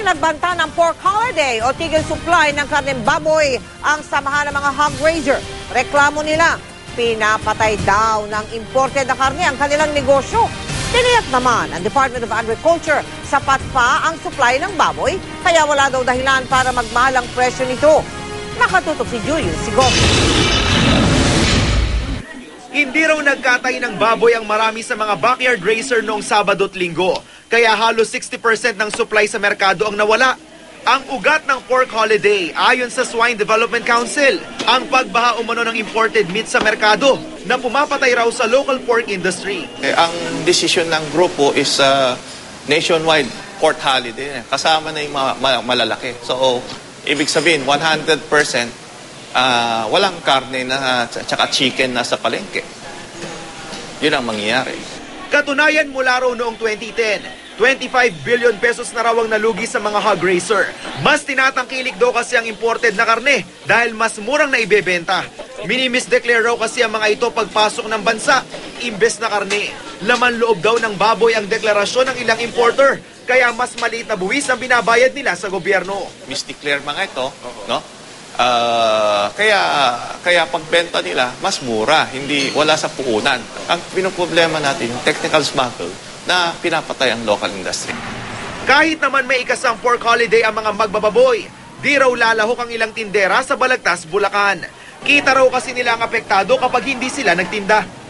nagbanta ng pork holiday o tigil supply ng karneng baboy ang samahan ng mga hog raiser. Reklamo nila, pinapatay daw ng imported na karne ang kanilang negosyo. Tiniyak naman ang Department of Agriculture, sapat pa ang supply ng baboy, kaya wala daw dahilan para magmahal ang presyo nito. Nakatutok si Julius Sigob. Hindi raw nagkatay ng baboy ang marami sa mga backyard racer noong Sabado at Linggo. Kaya halos 60% ng supply sa merkado ang nawala. Ang ugat ng pork holiday, ayon sa Swine Development Council, ang pagbaha umano ng imported meat sa merkado na pumapatay raw sa local pork industry. Ang desisyon ng grupo is nationwide pork holiday. Kasama na yung malalaki. So, ibig sabihin, 100% walang karne na tsaka chicken na sa palengke. Yun ang mangyayari. Katunayan mula raw noong 2010, 25 billion pesos na raw ang nalugi sa mga hog raiser. Mas tinatangkilik daw kasi ang imported na karne dahil mas murang na ibebenta. Minimisdeclare raw kasi ang mga ito pagpasok ng bansa, imbes na karne. Laman loob daw ng baboy ang deklarasyon ng ilang importer, kaya mas maliit na buwis ang binabayad nila sa gobyerno. Misdeclare mga ito, no? Kaya pagbenta nila, mas mura, wala sa puhunan. Ang pinoproblema natin, yung technical smuggle na pinapatay ang local industry. Kahit naman may ikasang pork holiday ang mga magbababoy, di raw lalahok ang ilang tindera sa Balagtas, Bulacan. Kita raw kasi nila ang apektado kapag hindi sila nagtinda.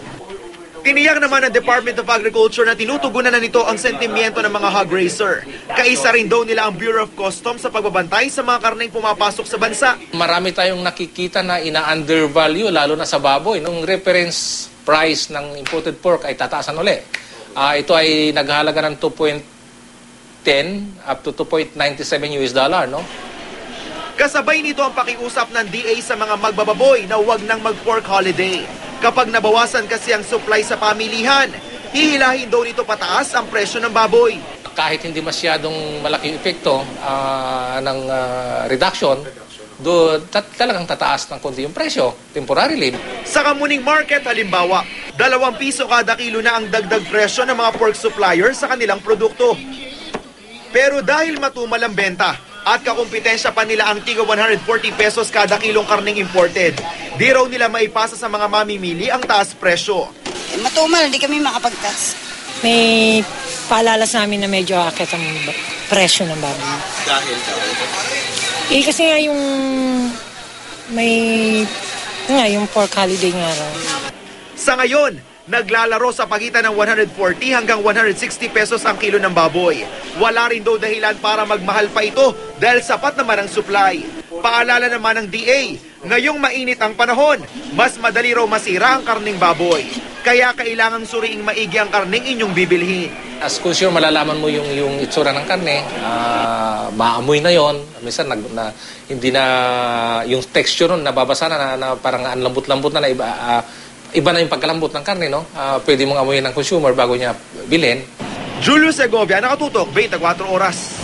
Tiniyak naman ng Department of Agriculture na tinutugunan na nito ang sentimiento ng mga hog raiser. Kaisa rin daw nila ang Bureau of Customs sa pagbabantay sa mga karneng pumapasok sa bansa. Marami tayong nakikita na ina-undervalue, lalo na sa baboy. Nung reference price ng imported pork ay tataasan uli. Ito ay naghahalaga ng 2.10 up to 2.97 US dollar, no? Kasabay nito ang pakiusap ng DA sa mga magbababoy na huwag nang mag-pork holiday. Kapag nabawasan kasi ang supply sa pamilihan, hihilahin daw nito pataas ang presyo ng baboy. Kahit hindi masyadong malaking epekto ng reduction, talagang tataas ng konti yung presyo, temporarily. Sa Kamuning Market, halimbawa, 2 piso kada kilo na ang dagdag presyo ng mga pork suppliers sa kanilang produkto. Pero dahil matumal ang benta at kakumpetensya pa nila ang tiga 140 pesos kada kilong karneng imported, di raw nila maipasa sa mga mamimili ang taas presyo. Matumal, hindi kami makapagtas. May paalala sa amin na medyo akit ang presyo ng baboy. Dahil? Kasi nga yung pork holiday nga raw. Sa ngayon, naglalaro sa pagitan ng 140 hanggang 160 pesos ang kilo ng baboy. Wala rin daw dahilan para magmahal pa ito dahil sapat naman ang supply. Paalala naman ng DA, ngayong mainit ang panahon, mas madali raw masira ang karning baboy. Kaya kailangang suriing maigi ang karning inyong bibilhin. As consumer, malalaman mo yung itsura ng karne, maamoy na yon. Minsan hindi na yung texture nun nababasa na parang ang lambot-lambot na iba na yung pagkalambot ng karne, no? Pwede mong amuyin ng consumer bago niya bilhin. Julius Segovia, nakatutok, 24 oras.